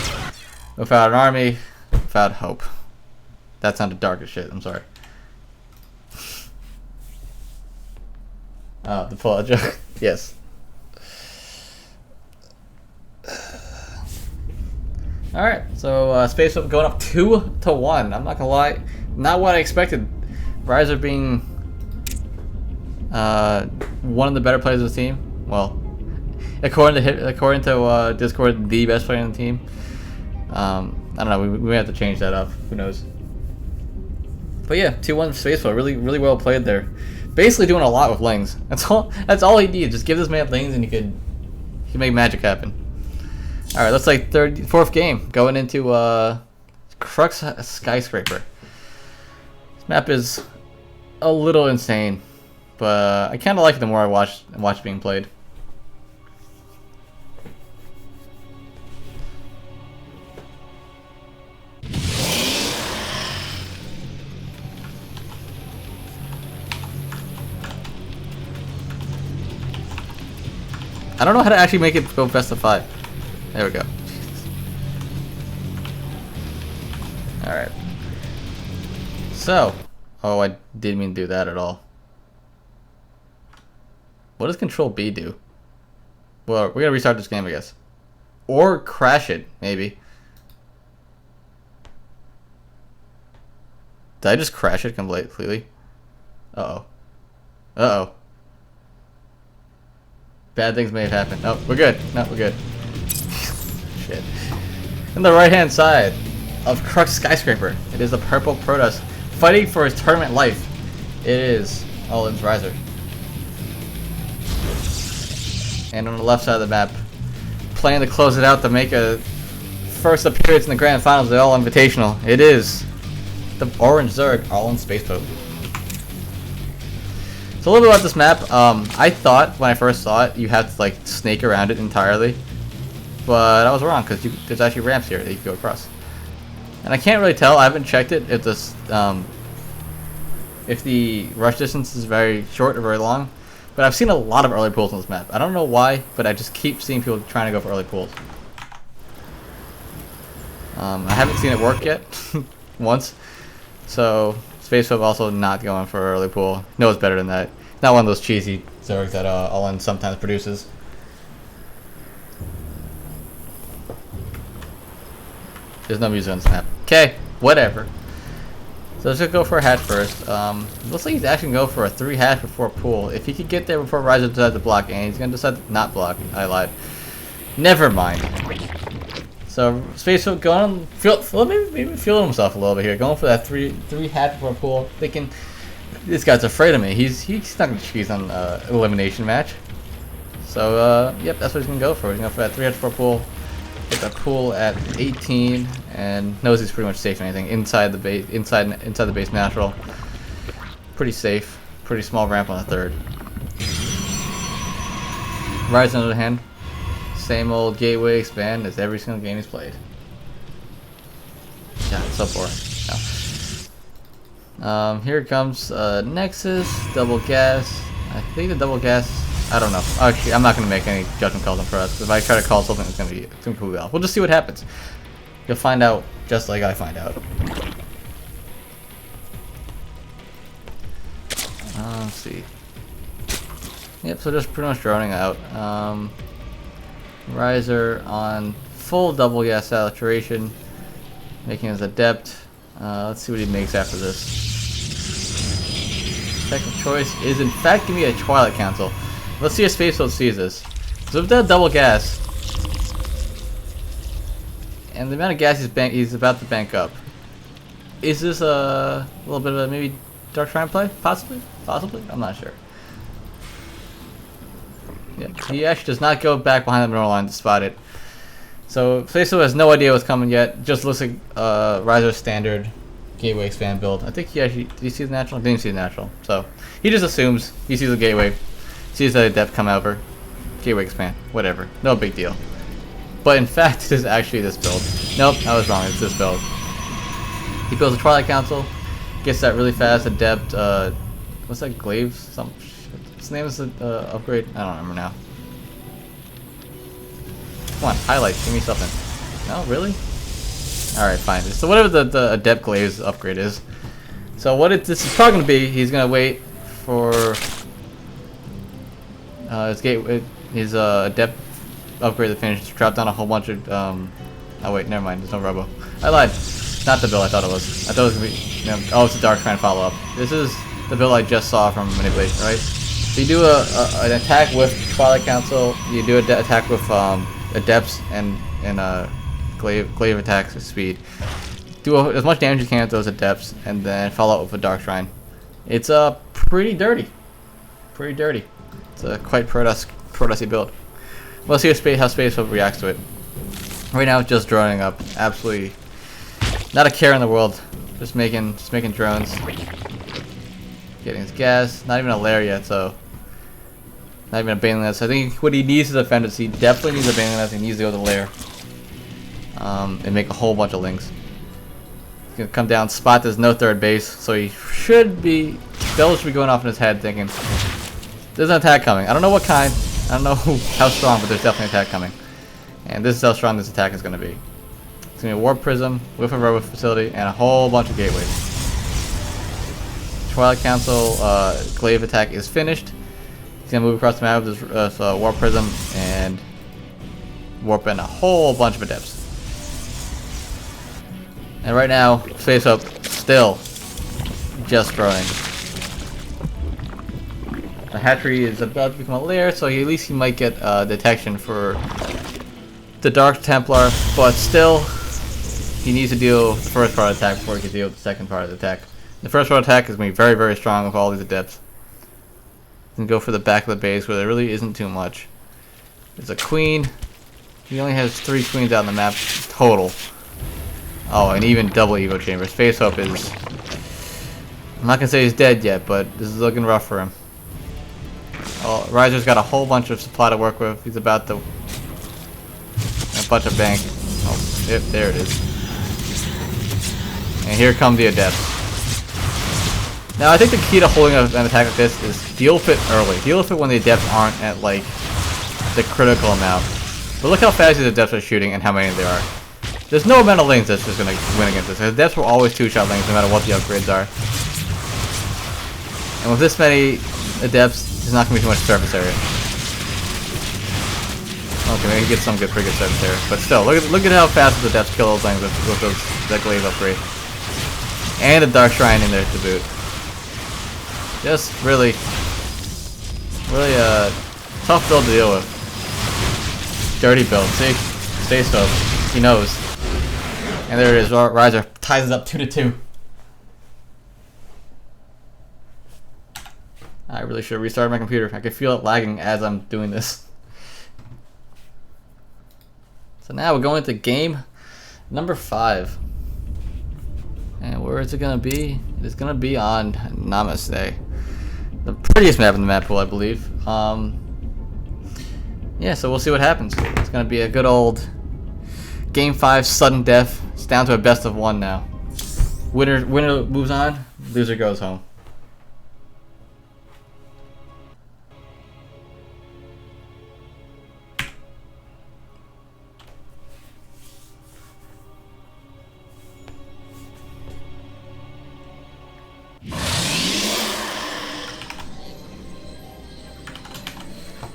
without an army, without hope. That sounded dark as shit. I'm sorry. The pull-out joke. Yes. All right. So SpacePope going up 2-1. I'm not gonna lie, not what I expected. Rhizer being one of the better players of the team. Well, according to Discord, the best player on the team. I don't know. We may have to change that up. Who knows? But yeah, 2-1 SpacePope. Really well played there. Basically doing a lot with Lings. That's all he needs. Just give this man Lings and he can make magic happen. All right, looks like fourth game going into Crux Skyscraper. This map is a little insane, but I kind of like it the more I watch it being played. I don't know how to actually make it go best of 5. There we go. Alright. So. Oh, I didn't mean to do that at all. What does Control B do? Well, we're gonna restart this game, I guess. Or crash it, maybe. Did I just crash it completely? Uh-oh. Uh-oh. Bad things may have happened. Oh, we're good. No, we're good. Shit. On the right-hand side of Crux Skyscraper, it is the purple Protoss fighting for his tournament life. It is All-Invitational. Rhizer. And on the left side of the map, playing to close it out to make a first appearance in the grand finals of the All-Invitational. It is the Orange Zerg All-In-SpacePope. So a little bit about this map. I thought when I first saw it, you have to like snake around it entirely, but I was wrong because there's actually ramps here that you can go across. And I can't really tell. I haven't checked it if the rush distance is very short or very long, but I've seen a lot of early pools on this map. I don't know why, but I just keep seeing people trying to go for early pools. I haven't seen it work yet once, so SpacePope also not going for early pool. Knows better than that. Not one of those cheesy Zergs that All-In sometimes produces. There's no music on this map. Okay, whatever. So let's just go for a hatch first. Looks like he's actually going to go for a 3 hatch before pool. If he could get there before Rhizer decides to block, and he's going to decide to not block. I lied. Never mind. So SpacePope going maybe feeling himself a little bit here, going for that three hatch before pool, thinking this guy's afraid of me. He's not going to cheese on elimination match. So yep, that's what he's going to go for. He's going for that 3 hatch before pool. Get that pool at 18, and knows he's pretty much safe. Anything inside the base, inside the base natural, pretty safe. Pretty small ramp on the 3rd. Rhizer on the other hand, same old gateway expand as every single game he's played. Yeah, so far. No. Here comes Nexus, double gas. I think the double gas. I don't know. Actually, I'm not going to make any judgment calls on Protoss. If I try to call something, it's going to be completely off. We'll just see what happens. You'll find out just like I find out. Let's see. Yep, so just pretty much droning out. Rhizer on full double gas saturation, making his adept. Let's see what he makes after this. Second choice is in fact going to be a Twilight Council. Let's see if SpacePope sees this. So with that double gas, and the amount of gas he's about to bank up, is this a little bit of a maybe Dark Shrine play? Possibly? I'm not sure. Yeah, he actually does not go back behind the mineral line to spot it. So SpacePope has no idea what's coming yet. Just looks like Rhizer's standard gateway expand build. I think he actually did he see the natural? Didn't see the natural. So he just assumes he sees the gateway, sees the adept come over, gateway expand, whatever, no big deal. But in fact, it is actually this build. Nope, I was wrong. It's this build. He builds a Twilight Council, gets that really fast adept. What's that? Glaive? Some. His name is the upgrade. I don't remember now. Come on, highlights. Give me something. No, really? Alright, fine. So whatever the Adept Glaze upgrade is. So what this is probably going to be, he's going to wait for his Adept upgrade to finish, drop down a whole bunch of, oh wait, never mind, there's no Robo. I lied. Not the build I thought it was. I thought it was going to be, oh, it's a Dark Shrine follow-up. This is the build I just saw from Manipulation, right? So you do an attack with Twilight Council, you do an attack with Adepts and glaive attack speed. Do as much damage as you can with those Adepts, and then follow up with a Dark Shrine. It's pretty dirty. Pretty dirty. It's a quite Protoss-y build. Let's see how SpacePope reacts to it. Right now it's just droning up. Absolutely not a care in the world. Just making drones. Getting his gas. Not even a lair yet, so not even a Baneling Nest. I think what he needs is a Fendus. He definitely needs a Baneling Nest. He needs to go to the lair. And make a whole bunch of links. He's gonna come down, spot there's no third base, so he should be. Bells should be going off in his head thinking there's an attack coming. I don't know what kind. I don't know how strong, but there's definitely an attack coming. And this is how strong this attack is going to be. It's going to be a Warp Prism, with a Robo Facility, and a whole bunch of gateways. Twilight Council glaive attack is finished. He's going to move across the map with this Warp Prism and warp in a whole bunch of Adepts. And right now, SpacePope still just growing. The hatchery is about to become a lair, so at least he might get detection for the Dark Templar, but still, he needs to deal with the first part of the attack before he can deal with the second part of the attack. The first part of the attack is going to be very, very strong with all these Adepts. You can go for the back of the base where there really isn't too much. There's a Queen. He only has 3 Queens out on the map total. Oh, and even double Evo Chamber. SpacePope is... I'm not going to say he's dead yet, but this is looking rough for him. Oh, Rhizer's got a whole bunch of supply to work with. He's about to... a bunch of bank. Oh, yep, there it is. And here come the Adepts. Now, I think the key to holding an attack like this is deal with it early. Deal with it when the Adepts aren't at, like, the critical amount. But look how fast these Adepts are shooting and how many there are. There's no amount of lanes that's just going to win against this. The Adepts will always 2-shot lanes no matter what the upgrades are. And with this many Adepts, there's not going to be too much surface area. Okay, maybe get some pretty good surface area. But still, look at how fast the Adepts kill those lanes with that glaive upgrade. And a Dark Shrine in there to boot. Just really tough build to deal with. Dirty build. See? SpacePope. He knows. And there it is. Rhizer ties it up 2-2. I really should have restarted my computer. I can feel it lagging as I'm doing this. So now we're going to game number 5. And where is it going to be? It's going to be on Namaste. The prettiest map in the map pool, I believe. Yeah, so we'll see what happens. It's going to be a good old game 5 sudden death. It's down to a best of 1 now. Winner moves on, loser goes home.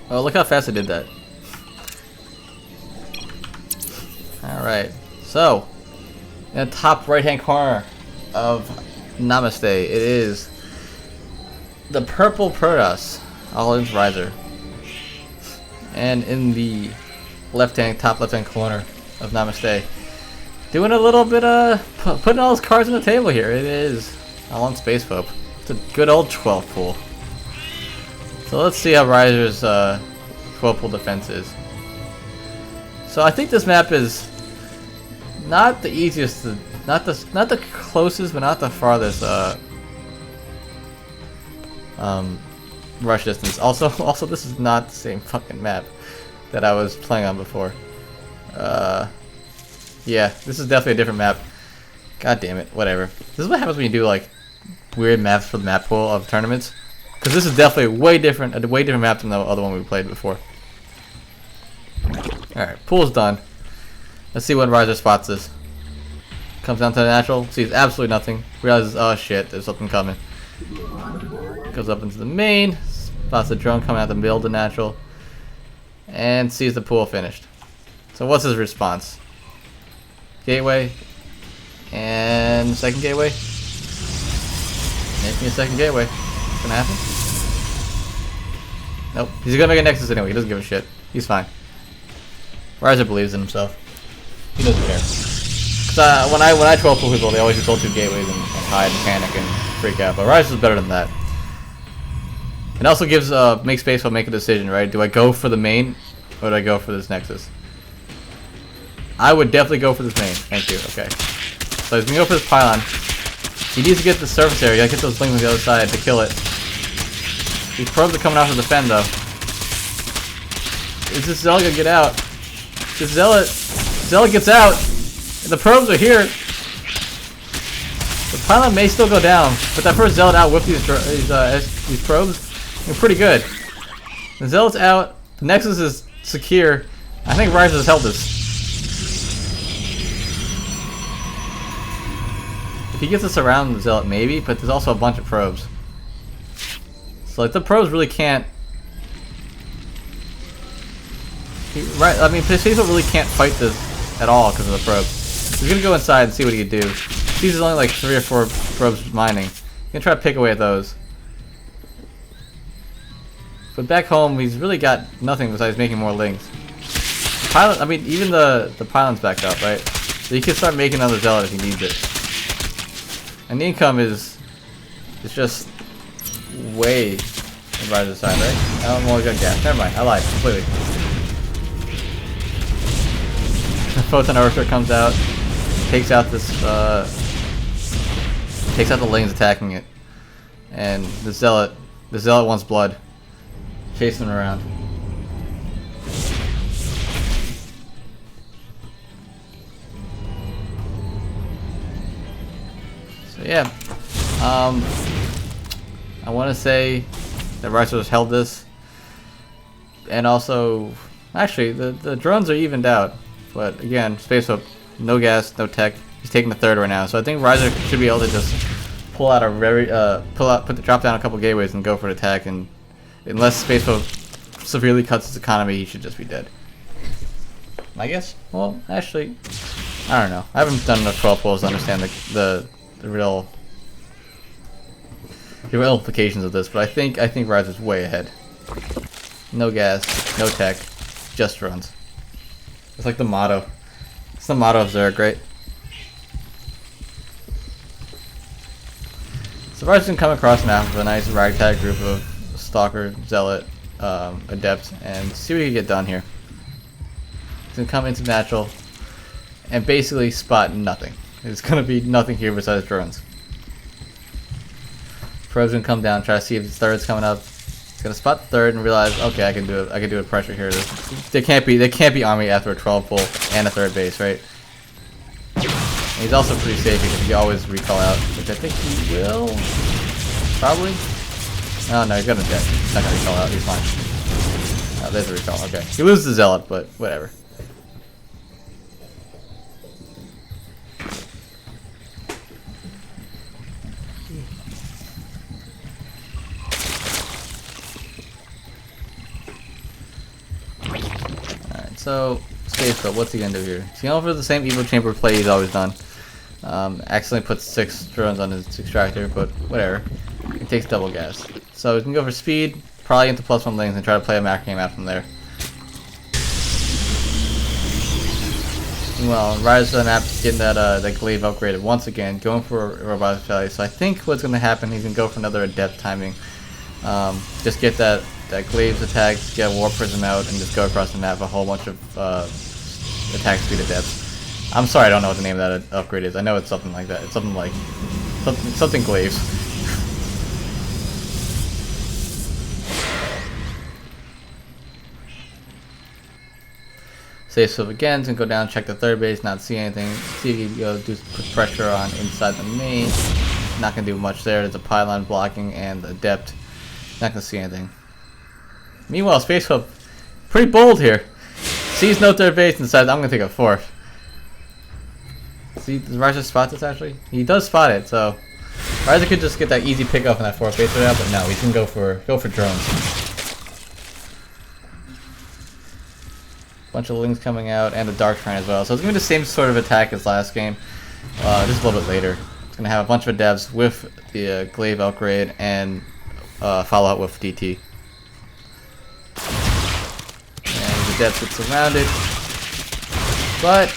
Oh, look how fast I did that. Alright, so in the top right hand corner of Namaste, it is the purple Protoss, All-Invitational Rhizer. And in the top left hand corner of Namaste, doing a little bit of putting all his cards on the table here. It is All-In-SpacePope. It's a good old 12 pool. So let's see how Rhizer's 12 pool defense is. So I think this map is not the easiest, not the closest, but not the farthest rush distance. Also this is not the same fucking map that I was playing on before. Yeah, this is definitely a different map. God damn it, whatever. This is what happens when you do like weird maps for the map pool of tournaments. Because this is definitely a way different map than the other one we played before. Alright, pool's done. Let's see when Rhizer spots this. Comes down to the natural, sees absolutely nothing. Realizes, oh shit, there's something coming. Goes up into the main, spots the drone coming out the middle of the natural, and sees the pool finished. So what's his response? Gateway, and second gateway. Make me a second gateway. What's gonna happen? Nope. He's gonna make a Nexus anyway. He doesn't give a shit. He's fine. Rhizer believes in himself. He doesn't care. Cause when I troll people, they always control 2 gateways and hide and panic and freak out. But Rhizer's better than that. It also gives makes SpacePope make a decision, right? Do I go for the main, or do I go for this Nexus? I would definitely go for this main. Thank you. Okay. So he's gonna go for this pylon. He needs to get the surface area. You gotta get those lings on the other side to kill it. These probes are coming out to defend, though. Is this Zealot gonna get out? This Zealot gets out, and the probes are here. The pylon may still go down, but that first Zealot out with these probes, they're pretty good. The Zealot's out. The Nexus is secure. I think Rhizer has held this. If he gets us around the Zealot, maybe, but there's also a bunch of probes. So like the probes really can't. Right, I mean, SpacePope really can't fight this at all because of the probes. He's gonna go inside and see what he can do. These are only like 3 or 4 probes mining. He's gonna try to pick away at those. But back home, he's really got nothing besides making more links. Pylon, I mean, even the pylon's backed up, right? So he can start making another Zealot if he needs it. And the income is just way on Rhizer's side, right? I don't want to go gas. Never mind, I lied completely. The Photon Arbiter comes out, takes out this, takes out the lanes attacking it, and the Zealot wants blood, chasing him around. So yeah, I want to say that Rhizer has held this, and also, actually, the drones are evened out. But again, SpacePope, no gas, no tech. He's taking the third right now, so I think Rhizer should be able to just pull out a very, drop down a couple gateways and go for an attack. And unless SpacePope severely cuts his economy, he should just be dead. I guess. Well, actually, I don't know. I haven't done enough 12 pulls to understand the real implications of this, but I think Rhizer's way ahead. No gas, no tech, just drones. It's like the motto. It's the motto of Zerg, right? So Rhizer's gonna come across the map with a nice ragtag group of Stalker, Zealot, Adept, and see what he can get done here. He's gonna come into natural and basically spot nothing. There's gonna be nothing here besides drones. Probe's gonna come down, try to see if his third's coming up. Gonna spot the third and realize, okay, I can do a pressure here. They can't be army after a 12 pull and a third base, right? And he's also pretty safe because he can always recall out, which I think he will. Probably. Oh no, he's gonna dead. He's not gonna recall out. He's fine. Oh, there's a recall. Okay, he loses the Zealot, but whatever. So, SpacePope, what's he gonna do here? He's going for the same Evo Chamber play he's always done. Accidentally puts 6 drones on his extractor, but whatever. He takes double gas. So he's gonna go for speed, probably into +1 lanes, and try to play a macro game out from there. Well, Rise to the map, getting that glaive upgraded once again, going for a robotic failure. So I think what's gonna happen, he's gonna go for another adept timing. Just get that glaives attack, get a war prism out, and just go across the map a whole bunch of attack speed adepts. I'm sorry, I don't know what the name of that upgrade is. I know it's something like that. It's something like something glaives. Save sub again, gonna go down, check the third base, not see anything. See if you can go put pressure on inside the main. Not gonna do much there. There's a pylon blocking and the adept. Not gonna see anything. Meanwhile, SpacePope, pretty bold here. Sees no third base and decides I'm gonna take a fourth. Does Rhizer spot this actually? He does spot it, so Rhizer could just get that easy pickup on that 4th base right now, but no, he's gonna go for drones. Bunch of Lings coming out and the Dark Shrine as well. So it's gonna be the same sort of attack as last game, just a little bit later. It's gonna have a bunch of adepts with the Glaive upgrade and follow up with DT. And the adepts get surrounded, but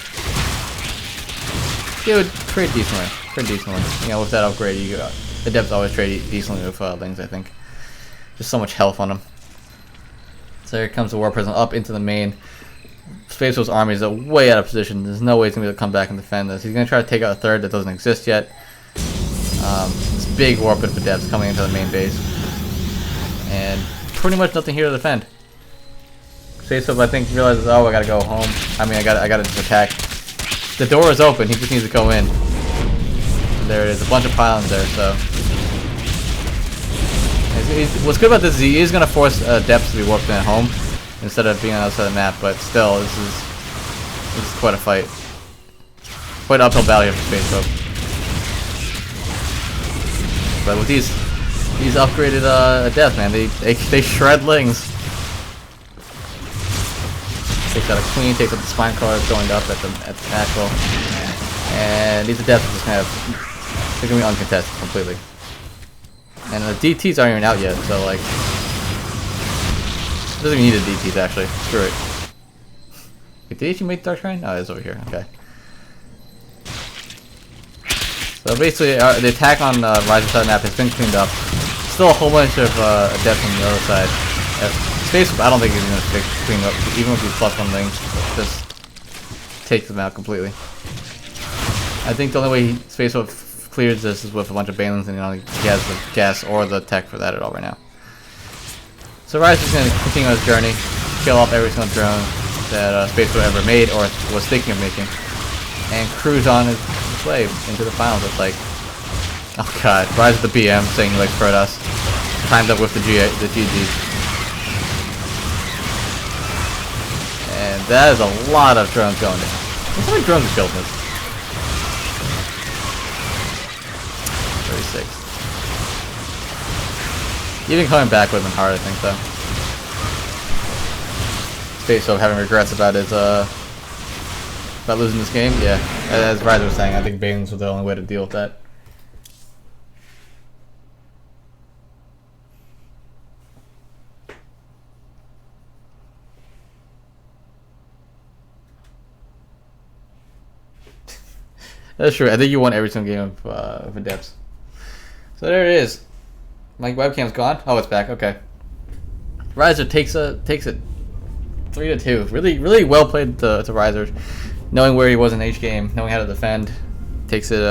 it would trade decently. Pretty decently. You know, with that upgrade, the adepts always trade decently with Lings, I think. Just so much health on them. So here comes the War Prism up into the main. SpacePope's armies are way out of position. There's no way he's going to be able to come back and defend this. He's going to try to take out a 3rd that doesn't exist yet. This big War Pit of adepts coming into the main base. And pretty much nothing here to defend. SpacePope, I think, realizes, oh, I got to go home. I mean, I got to just attack. The door is open. He just needs to go in. And there it is. A bunch of pylons there, so... What's good about this is he is going to force adepts to be warped in at home instead of being outside the map, but still, this is quite a fight. Quite an uphill battle here for SpacePope. But with these upgraded adepts, man, they shred Lings. Takes out a Queen, takes out the Spine Crawlers going up at the natural, and these adepts are just kind of they're gonna be uncontested completely. And the DTs aren't even out yet, so like, it doesn't even need the DTs actually. Screw it. Wait, did he make Dark Shrine? Oh, it's over here. Okay. So basically, the attack on Rhizer side of the map has been cleaned up. Still a whole bunch of adepts on the other side. SpacePope, I don't think he's going to clean up, even with these +1 Lings. Just take them out completely. I think the only way SpacePope clears this is with a bunch of Banelings, and he has the gas or the tech for that at all right now. So Rhizer's going to continue on his journey, kill off every single drone that SpacePope ever made or was thinking of making, and cruise on his way into the finals. It's like, oh god, Rhizer the BM saying he likes Protoss, timed up with the GG. And that is a lot of drones going in. How many drones are killed in this? 36. Even coming back would have been hard, I think, though. SpacePope having regrets about his, about losing this game? Yeah. As Rhizer was saying, I think Banelings was the only way to deal with that. That's true. I think you won every single game of adepts. So there it is. My webcam's gone. Oh, it's back. Okay. Rhizer takes it 3-2. Really well played to Rhizer, knowing where he was in each game, knowing how to defend. Takes it.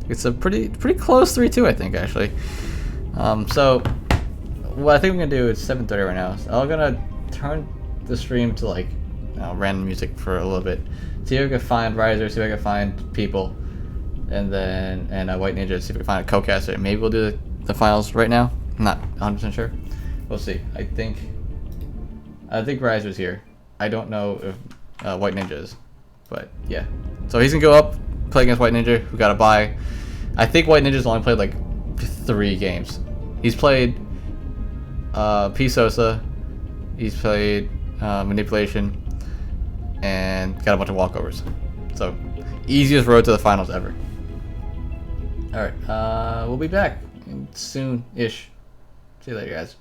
It's a pretty close 3-2, I think, actually. So what I think I'm gonna do is 7:30 right now. So I'm gonna turn the stream to like random music for a little bit. See if I can find Rhizer, see if I can find people, and then White Ninja, see if we can find a co-caster. Maybe we'll do the finals right now. I'm not 100% sure. We'll see. I think Rhizer's here. I don't know if White Ninja is, but yeah. So he's gonna go up, play against White Ninja, who got a bye. I think White Ninja's only played like 3 games. He's played P. Sosa, he's played Manipulation, and got a bunch of walkovers. So, easiest road to the finals ever. Alright, we'll be back soon-ish. See you later, guys.